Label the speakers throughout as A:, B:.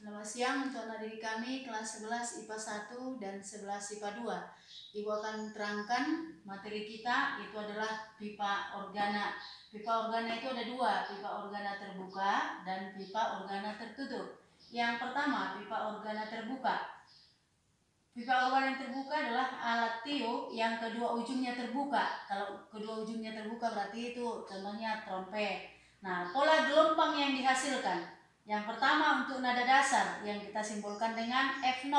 A: Selamat siang untuk anak didik kami kelas 11 IPA 1 dan 11 IPA 2. Ibu akan terangkan materi kita, itu adalah pipa organa. Pipa organa itu ada dua, pipa organa terbuka dan pipa organa tertutup. Yang pertama, pipa organa terbuka. Pipa organa yang terbuka adalah alat tiup yang kedua ujungnya terbuka. Kalau kedua ujungnya terbuka berarti itu contohnya trompet. Nah, pola gelombang yang dihasilkan. Yang pertama untuk nada dasar yang kita simbolkan dengan F0.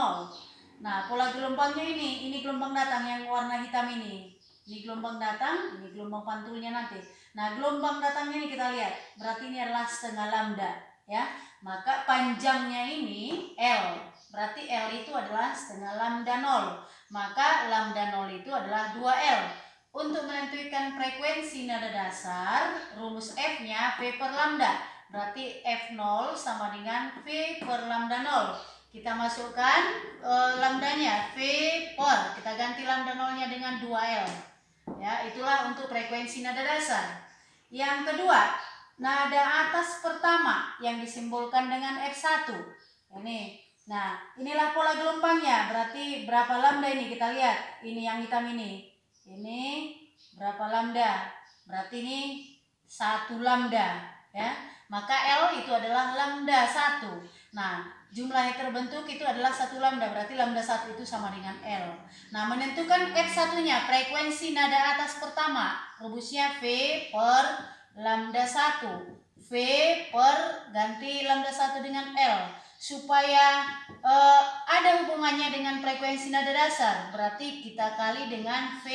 A: Nah, pola gelombangnya ini gelombang datang yang warna hitam ini. Ini gelombang datang, ini gelombang pantulnya nanti. Nah, gelombang datangnya ini kita lihat, berarti ini adalah setengah lambda, ya. Maka panjangnya ini L. Berarti L itu adalah setengah lambda 0. Maka lambda 0 itu adalah 2L. Untuk menentukan frekuensi nada dasar, rumus F-nya V per lambda. Berarti F0 sama dengan V per lambda 0. Kita masukkan lambdanya V per. Kita ganti lambda 0-nya dengan 2L. Ya, itulah untuk frekuensi nada dasar. Yang kedua, nada atas pertama yang disimbolkan dengan F1. Ini. Nah, inilah pola gelombangnya. Berarti berapa lambda ini? Kita lihat. Ini yang hitam ini. Ini berapa lambda? Berarti ini 1 lambda, ya. Maka L itu adalah lambda 1. Nah, jumlah yang terbentuk itu adalah 1 lambda. Berarti lambda 1 itu sama dengan L. Nah, menentukan F1-nya, frekuensi nada atas pertama. Rumusnya V per lambda 1. V per ganti lambda 1 dengan L. Supaya ada hubungannya dengan frekuensi nada dasar, berarti kita kali dengan V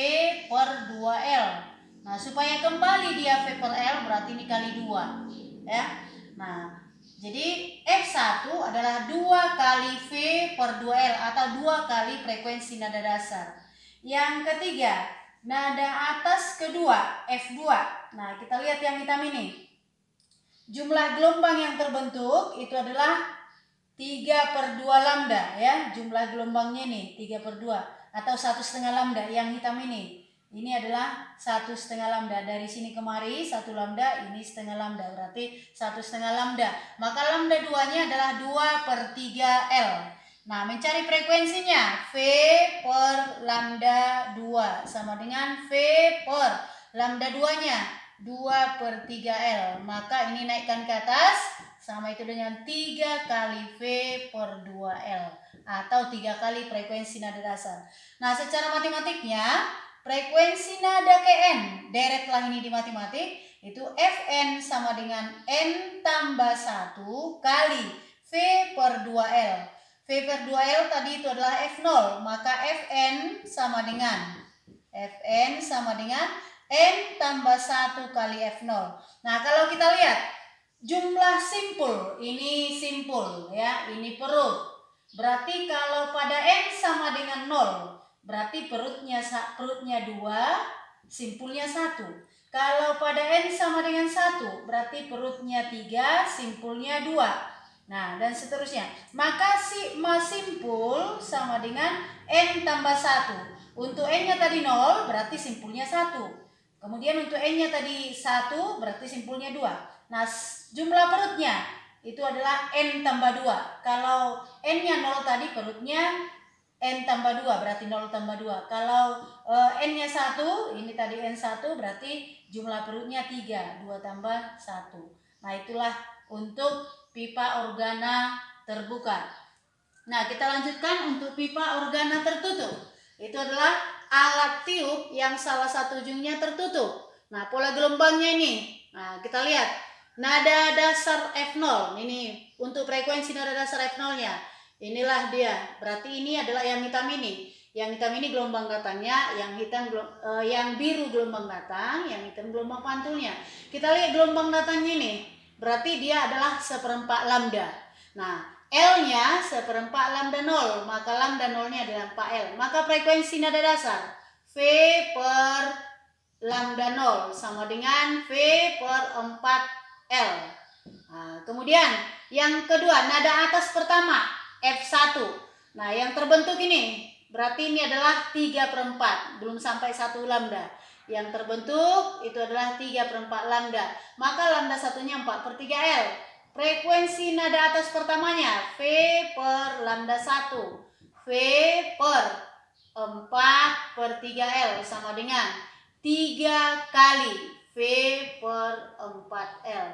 A: per 2L. Nah, supaya kembali dia V per L, berarti ini kali 2, ya. Nah, jadi F1 adalah 2 kali V per 2L atau 2 kali frekuensi nada dasar. Yang ketiga, nada atas kedua, F2. Nah, kita lihat yang hitam ini. Jumlah gelombang yang terbentuk itu adalah 3 per 2 lambda, ya. Jumlah gelombangnya nih 3 per 2 atau 1,5 lambda. Yang hitam ini adalah 1,5 lambda. Dari sini kemari 1 lambda, ini setengah lambda, berarti 1,5 lambda. Maka lambda 2-nya adalah 2 per 3L. Nah, mencari frekuensinya, V per lambda 2 sama dengan V per lambda 2-nya 2 per 3L. Maka ini naikkan ke atas, sama itu dengan 3 kali V per 2L atau 3 kali frekuensi nada dasar. Nah, secara matematiknya frekuensi nada ke N, deretlah ini di matematik, itu Fn sama dengan N tambah 1 kali V per 2L. V per 2L tadi itu adalah F0, maka Fn sama dengan N tambah 1 kali F0. Nah, kalau kita lihat jumlah simpul, ini simpul, ya, ini perut. Berarti kalau pada N sama dengan 0, berarti perutnya 2, simpulnya 1. Kalau pada N sama dengan 1, berarti perutnya 3, simpulnya 2. Nah, dan seterusnya. Maka sigma simpul sama dengan N tambah 1. Untuk N-nya tadi 0, berarti simpulnya 1. Kemudian untuk N-nya tadi 1, berarti simpulnya 2. Nah, jumlah perutnya itu adalah N tambah 2. Kalau N-nya 0 tadi, perutnya N tambah 2, berarti 0 tambah 2. Kalau N-nya 1, ini tadi N1, berarti jumlah perutnya 3, 2 tambah 1. Nah, itulah untuk pipa organa terbuka. Nah, kita lanjutkan untuk pipa organa tertutup. Itu adalah alat tiup yang salah satu ujungnya tertutup. Nah, pola gelombangnya ini. Nah, kita lihat. Nada dasar F0, ini untuk frekuensi nada dasar F0-nya. Inilah dia. Berarti ini adalah yang hitam ini. Yang hitam ini gelombang datangnya, yang biru gelombang datang, yang hitam gelombang pantulnya. Kita lihat gelombang datangnya ini. Berarti dia adalah 1/4 lambda. Nah, L-nya 1/4 lambda 0, maka lambda 0-nya adalah 4L. Maka frekuensi nada dasar V per lambda 0 sama dengan V per 4L. Nah, kemudian yang kedua, nada atas pertama F1. Nah, yang terbentuk ini berarti ini adalah 3/4, belum sampai 1 lambda. Yang terbentuk itu adalah 3/4 lambda. Maka lambda satunya 4/3L. frekuensi nada atas pertamanya V per lambda 1. V per 4/3L sama dengan 3 kali V per 4L.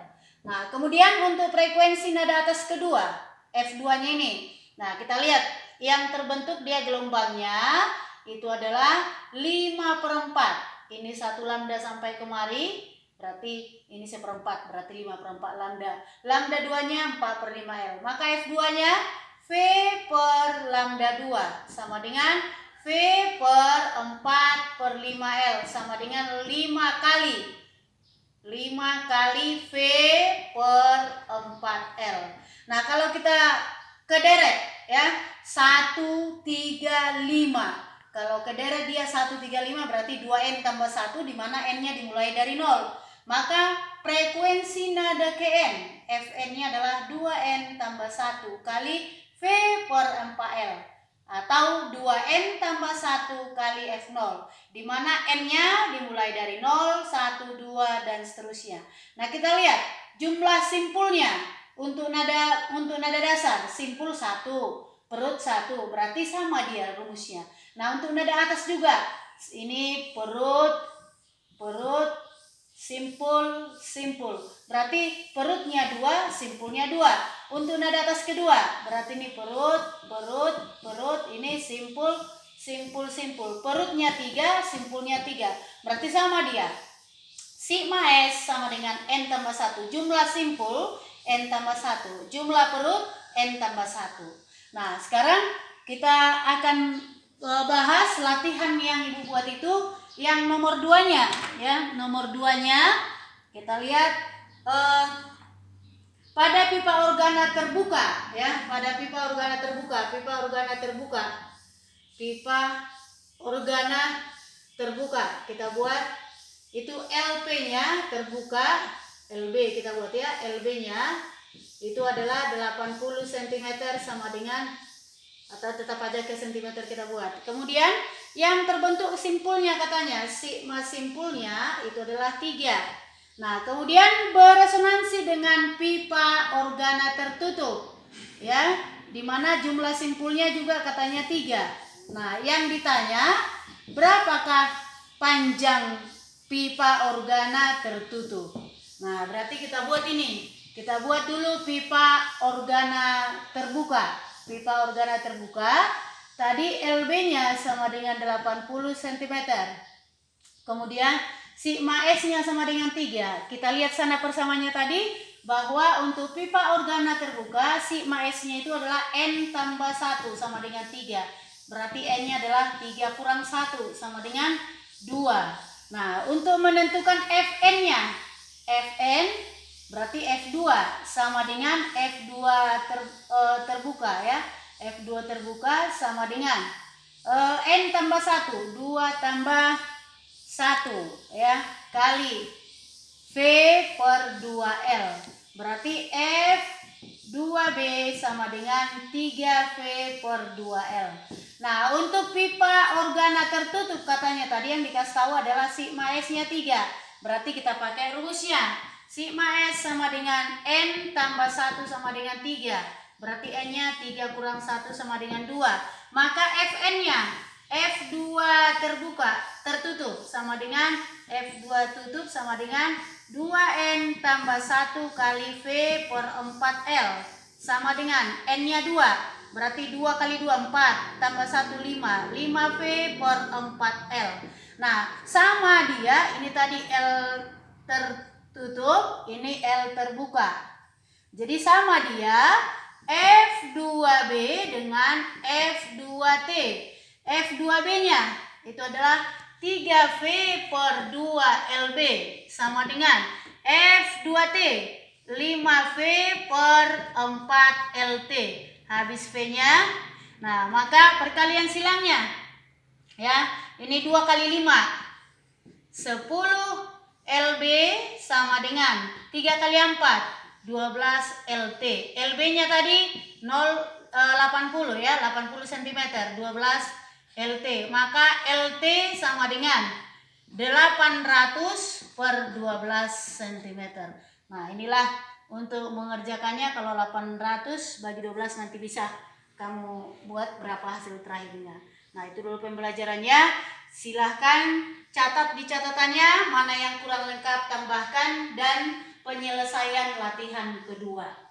A: Nah, kemudian untuk frekuensi nada atas kedua, F2-nya ini. Nah, kita lihat yang terbentuk dia gelombangnya itu adalah 5/4. Ini 1 lambda sampai kemari, berarti ini 1/4, berarti 5/4 lambda. Lambda 2-nya 4/5L. Maka F2-nya V per lambda 2 sama dengan V per 4/5L sama dengan 5 kali V per 4L. Nah, kalau kita kederet ya 1, 3, 5. Kalau kederet dia 1, 3, 5 berarti 2N tambah 1 di mana N-nya dimulai dari 0. Maka frekuensi nada Kn, Fn-nya adalah 2N tambah 1 kali V per 4L. Atau 2N tambah 1 kali F0, di mana N-nya dimulai dari 0, 1, 2, dan seterusnya. Nah, kita lihat jumlah simpulnya untuk nada dasar, simpul 1, perut 1, berarti sama dia rumusnya. Nah, untuk nada atas juga, ini perut, simpul, berarti perutnya 2, simpulnya 2. Untuk nada atas kedua, berarti ini perut, ini simpul, perutnya 3, simpulnya 3, berarti sama dia. Sigma S sama dengan N tambah 1, jumlah simpul N tambah 1, jumlah perut N tambah 1. Nah, sekarang kita akan bahas latihan yang Ibu buat itu yang nomor 2-nya ya. Nomor 2-nya kita lihat pada pipa organa terbuka ya, pipa organa terbuka kita buat itu LP-nya terbuka, LB kita buat ya, LB-nya itu adalah 80 cm sama dengan, atau tetap aja ke sentimeter kita buat. Kemudian yang terbentuk simpulnya katanya, sigma simpulnya itu adalah 3. Nah, kemudian beresonansi dengan pipa organa tertutup ya, dimana jumlah simpulnya juga katanya 3. Nah, yang ditanya berapakah panjang pipa organa tertutup. Nah, berarti kita buat ini. Kita buat dulu pipa organa terbuka. Pipa organa terbuka, tadi LB-nya sama dengan 80 cm. Kemudian sigma S-nya sama dengan 3. Kita lihat sana persamanya tadi, bahwa untuk pipa organa terbuka, sigma S-nya itu adalah N tambah 1 sama dengan 3. Berarti N-nya adalah 3 kurang 1 sama dengan 2. Nah, untuk menentukan Fn-nya, Fn berarti F2 sama dengan F2 terbuka ya. F2 terbuka sama dengan N tambah 1, 2 tambah 1 ya, kali V per 2L. Berarti F2B sama dengan 3V per 2L. Nah, untuk pipa organa tertutup katanya tadi yang dikasih tahu adalah sigma S-nya 3. Berarti kita pakai rumusnya. Sigma S sama dengan N tambah 1 sama dengan 3. Berarti N-nya 3 kurang 1 sama dengan 2. Maka Fn-nya F2 tertutup sama dengan F2 tutup sama dengan 2N tambah 1 kali V per 4L sama dengan N-nya 2. Berarti 2 kali 2 4 tambah 1 5, 5V per 4L. Nah, sama dia, ini tadi L tertutup, ini L terbuka. Jadi sama dia F2B dengan F2T. F2B-nya itu adalah 3V per 2LB sama dengan F2T 5V per 4LT. Habis V-nya. Nah, maka perkalian silangnya ya, ini 2 kali 5 10 LB sama dengan 3 kali 4 12 LT. LB-nya tadi 80 ya, 80 cm, 12 LT. Maka LT sama dengan 800 per 12 cm. Nah, inilah Untuk mengerjakannya kalau 800 bagi 12 nanti bisa kamu buat berapa hasil terakhirnya. Nah, itu dulu pembelajarannya. Silahkan catat di catatannya mana yang kurang lengkap tambahkan, dan penyelesaian latihan kedua.